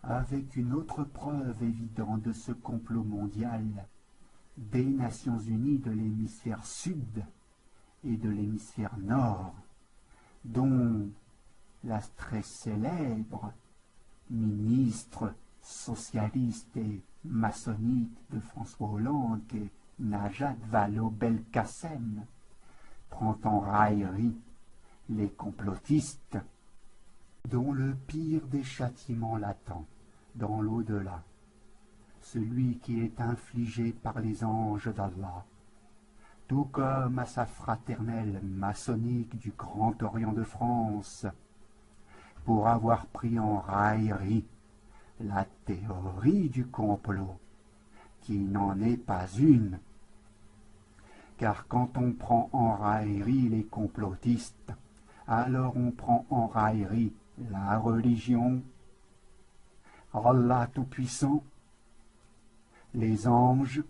avec une autre preuve évidente de ce complot mondial des Nations Unies de l'hémisphère sud et de l'hémisphère nord, dont la très célèbre ministre socialiste et maçonnique de François Hollande, qui est Najat Vallaud-Belkacem, prend en raillerie les complotistes, dont le pire des châtiments l'attend dans l'au-delà, celui qui est infligé par les anges d'Allah, tout comme à sa fraternelle maçonnique du Grand Orient de France, pour avoir pris en raillerie la théorie du complot, qui n'en est pas une. Car quand on prend en raillerie les complotistes, alors on prend en raillerie la religion, Allah Tout-Puissant, les anges,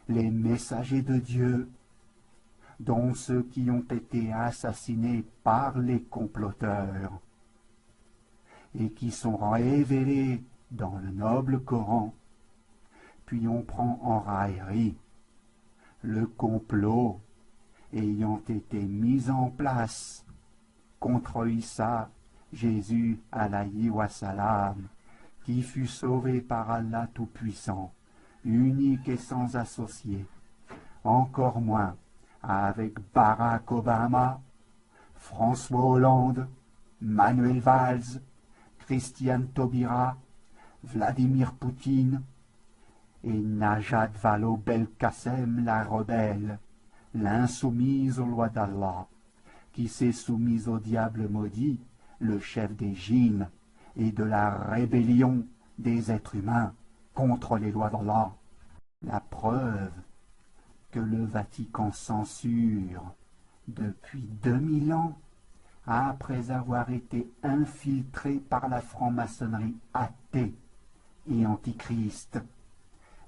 les messagers de Dieu, dont ceux qui ont été assassinés par les comploteurs et qui sont révélés dans le noble Coran. Puis on prend en raillerie le complot ayant été mis en place contre Issa, Jésus alayhi wa salam, qui fut sauvé par Allah Tout-Puissant, unique et sans associé, encore moins avec Barack Obama, François Hollande, Manuel Valls, Christiane Taubira, Vladimir Poutine et Najat Vallaud-Belkacem, la rebelle, l'insoumise aux lois d'Allah, qui s'est soumise au diable maudit, le chef des djinns, et de la rébellion des êtres humains contre les lois d'Allah. La preuve que le Vatican censure depuis 2000 ans, après avoir été infiltré par la franc-maçonnerie athée et antichrist,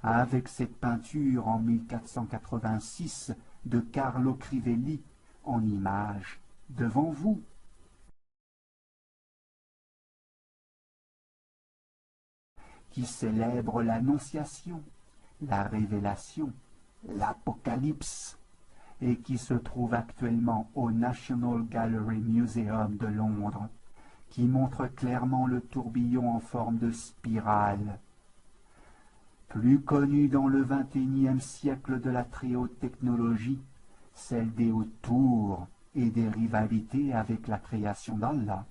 avec cette peinture en 1486 de Carlo Crivelli en image devant vous. Qui célèbre l'Annonciation, la Révélation, l'Apocalypse, et qui se trouve actuellement au National Gallery Museum de Londres, qui montre clairement le tourbillon en forme de spirale, plus connu dans le XXIe siècle de la très haute technologie, celle des hautes tours et des rivalités avec la création d'Allah,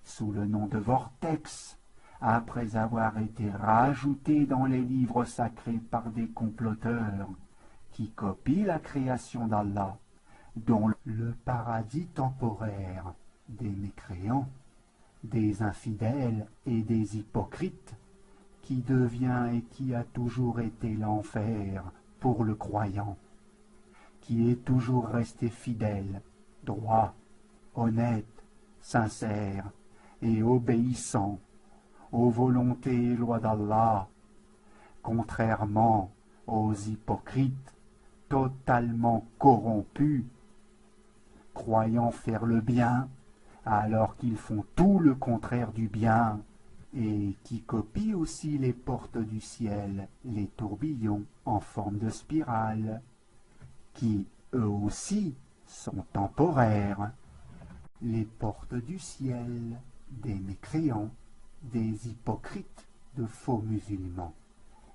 sous le nom de vortex, après avoir été rajouté dans les livres sacrés par des comploteurs qui copient la création d'Allah, dont le paradis temporaire des mécréants, des infidèles et des hypocrites, qui devient et qui a toujours été l'enfer pour le croyant, qui est toujours resté fidèle, droit, honnête, sincère et obéissant aux volontés et lois d'Allah, contrairement aux hypocrites totalement corrompus, croyant faire le bien alors qu'ils font tout le contraire du bien, et qui copient aussi les portes du ciel, les tourbillons en forme de spirale, qui eux aussi sont temporaires. Les portes du ciel des mécréants, des hypocrites de faux musulmans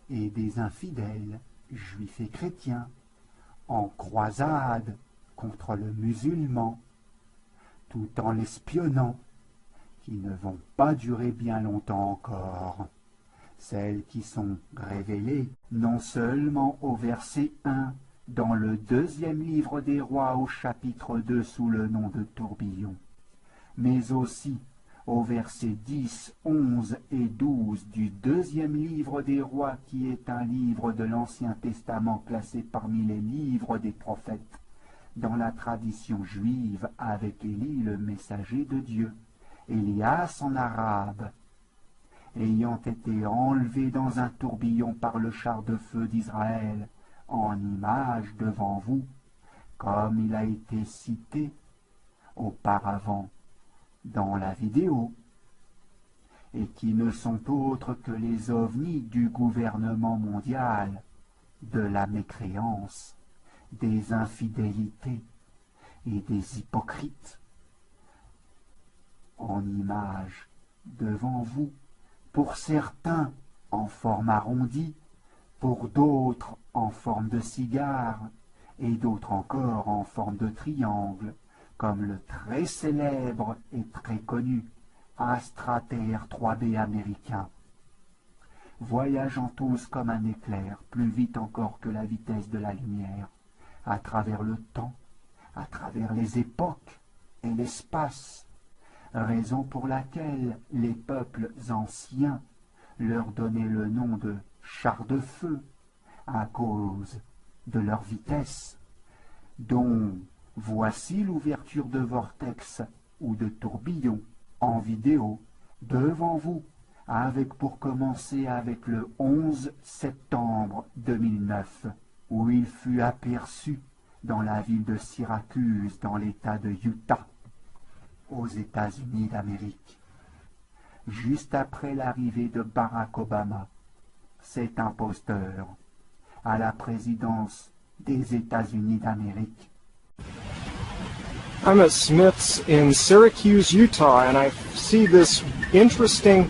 et des infidèles juifs et chrétiens en croisade contre le musulman, tout en l'espionnant, qui ne vont pas durer bien longtemps encore. Celles qui sont révélées non seulement au verset 1 dans le deuxième livre des rois au chapitre 2 sous le nom de tourbillon, mais aussi au verset 10, 11 et 12 du deuxième livre des rois, qui est un livre de l'Ancien Testament classé parmi les livres des prophètes dans la tradition juive, avec Élie le messager de Dieu, Élias en arabe, ayant été enlevé dans un tourbillon par le char de feu d'Israël, en image devant vous, comme il a été cité auparavant dans la vidéo. et qui ne sont autres que les ovnis du gouvernement mondial, de la mécréance, des infidélités et des hypocrites. En image devant vous, pour certains en forme arrondie, pour d'autres en forme de cigare, et d'autres encore en forme de triangle, comme le très célèbre et très connu Astra TR-3B américain, voyageant tous comme un éclair, plus vite encore que la vitesse de la lumière, à travers le temps, à travers les époques et l'espace, raison pour laquelle les peuples anciens leur donnaient le nom de chars de feu à cause de leur vitesse, dont voici l'ouverture de vortex ou de tourbillon en vidéo devant vous, avec pour commencer avec le 11 septembre 2009, où il fut aperçu dans la ville de Syracuse, dans l'État de Utah, aux États-Unis d'Amérique. Juste après l'arrivée de Barack Obama, cet imposteur, à la présidence des États-Unis d'Amérique. I'm at Smith's in Syracuse, Utah, and I see this interesting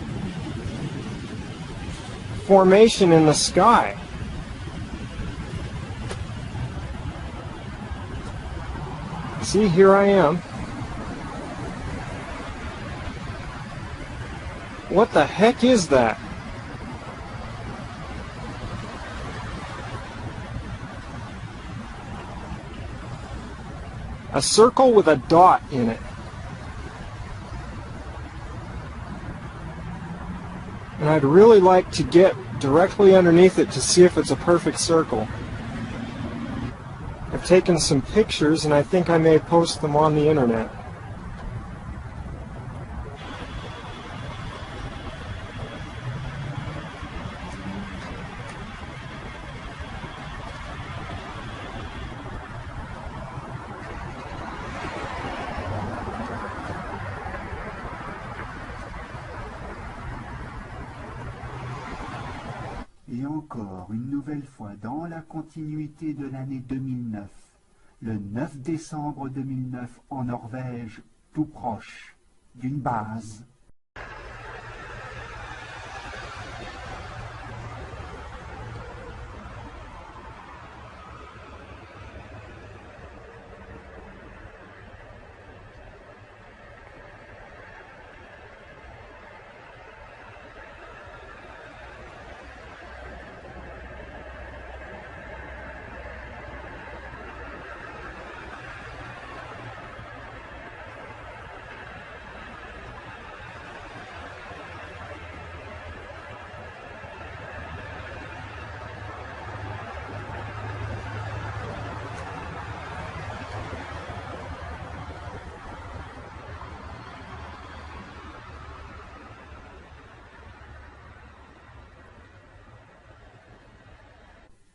formation in the sky. See, here I am. What the heck is that? A circle with a dot in it. And I'd really like to get directly underneath it to see if it's a perfect circle. I've taken some pictures and I think I may post them on the internet. Et encore une nouvelle fois dans la continuité de l'année 2009, le 9 décembre 2009 en Norvège, tout proche d'une base.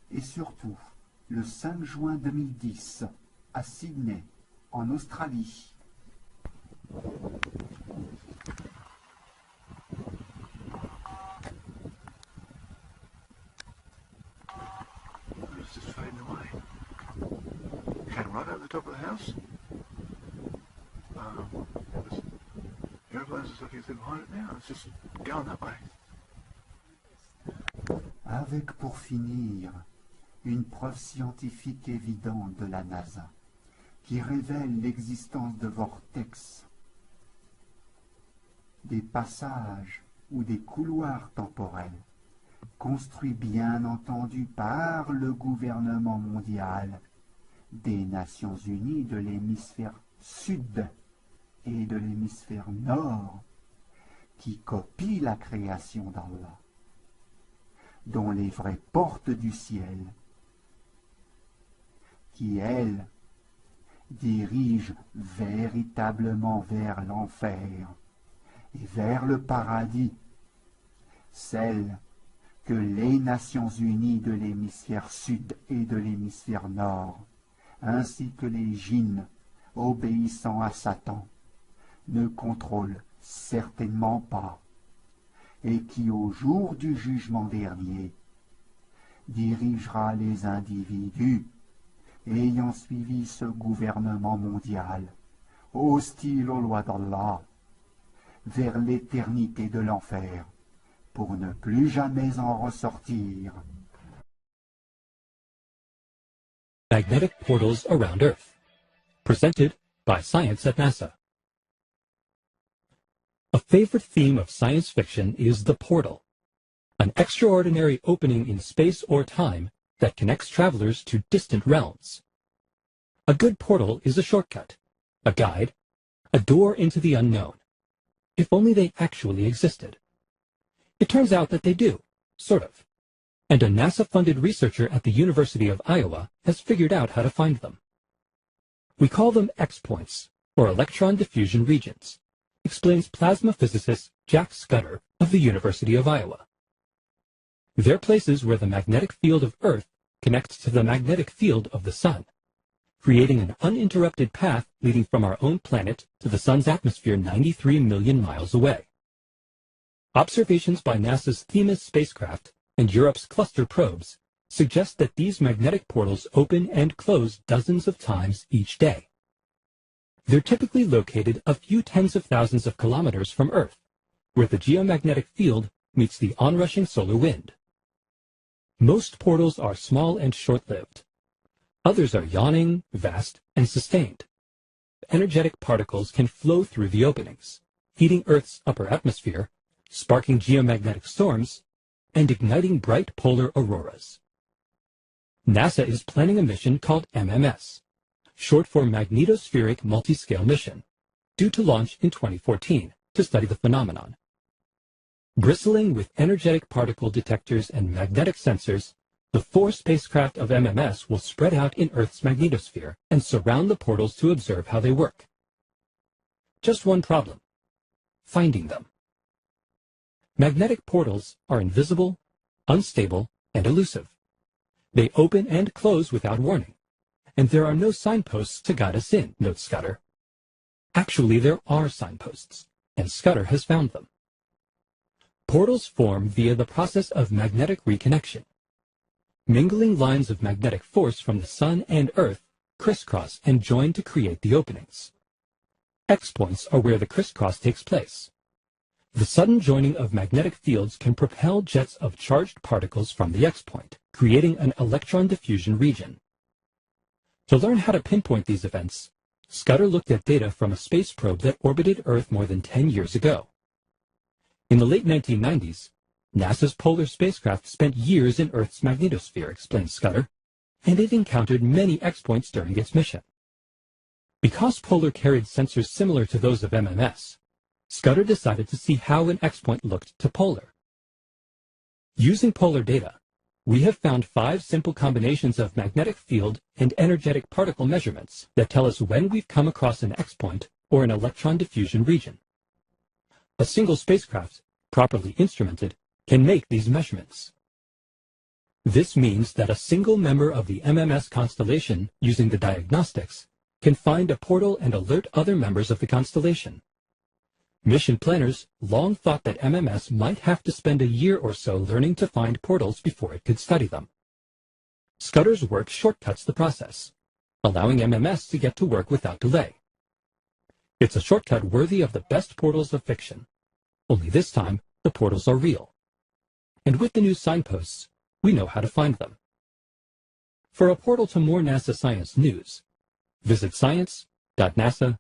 Et surtout, le 5 juin 2010, à Sydney, en Australie. It's just fading away. Came right over the top of the house. The airplanes and stuff you see behind it now. It's just going that way. Avec pour finir une preuve scientifique évidente de la NASA qui révèle l'existence de vortex, des passages ou des couloirs temporels construits bien entendu par le gouvernement mondial, des Nations Unies de l'hémisphère sud et de l'hémisphère nord, qui copient la création d'Allah, dont les vraies portes du ciel, qui, elles, dirigent véritablement vers l'enfer et vers le paradis, celles que les Nations Unies de l'hémisphère sud et de l'hémisphère nord, ainsi que les djinns obéissant à Satan, ne contrôlent certainement pas et qui, au jour du jugement dernier, dirigera les individus ayant suivi ce gouvernement mondial, hostile aux lois d'Allah, vers l'éternité de l'enfer, pour ne plus jamais en ressortir. Magnetic portals around Earth. Presented by Science at NASA. A favorite theme of science fiction is the portal, an extraordinary opening in space or time that connects travelers to distant realms. A good portal is a shortcut, a guide, a door into the unknown, if only they actually existed. It turns out that they do, sort of, and a NASA-funded researcher at the University of Iowa has figured out how to find them. We call them X-points, or electron diffusion regions, explains plasma physicist Jack Scudder of the University of Iowa. They're places where the magnetic field of Earth connects to the magnetic field of the Sun, creating an uninterrupted path leading from our own planet to the Sun's atmosphere 93 million miles away. Observations by NASA's Themis spacecraft and Europe's cluster probes suggest that these magnetic portals open and close dozens of times each day. They're typically located a few tens of thousands of kilometers from Earth, where the geomagnetic field meets the onrushing solar wind. Most portals are small and short-lived. Others are yawning, vast, and sustained. Energetic particles can flow through the openings, heating Earth's upper atmosphere, sparking geomagnetic storms, and igniting bright polar auroras. NASA is planning a mission called MMS, short for Magnetospheric Multiscale Mission, due to launch in 2014 to study the phenomenon. Bristling with energetic particle detectors and magnetic sensors, the 4 spacecraft of MMS will spread out in Earth's magnetosphere and surround the portals to observe how they work. Just one problem: finding them. Magnetic portals are invisible, unstable, and elusive. They open and close without warning, and there are no signposts to guide us in, notes Scudder. Actually, there are signposts, and Scudder has found them. Portals form via the process of magnetic reconnection. Mingling lines of magnetic force from the Sun and Earth crisscross and join to create the openings. X-points are where the crisscross takes place. The sudden joining of magnetic fields can propel jets of charged particles from the X-point, creating an electron diffusion region. To learn how to pinpoint these events, Scudder looked at data from a space probe that orbited Earth more than 10 years ago. In the late 1990s, NASA's Polar spacecraft spent years in Earth's magnetosphere, explains Scudder, and it encountered many X-points during its mission. Because Polar carried sensors similar to those of MMS, Scudder decided to see how an X-point looked to Polar. Using Polar data, we have found 5 simple combinations of magnetic field and energetic particle measurements that tell us when we've come across an X-point or an electron diffusion region. A single spacecraft, properly instrumented, can make these measurements. This means that a single member of the MMS constellation, using the diagnostics, can find a portal and alert other members of the constellation. Mission planners long thought that MMS might have to spend a year or so learning to find portals before it could study them. Scudder's work shortcuts the process, allowing MMS to get to work without delay. It's a shortcut worthy of the best portals of fiction, only this time the portals are real. And with the new signposts, we know how to find them. For a portal to more NASA science news, visit science.nasa.gov.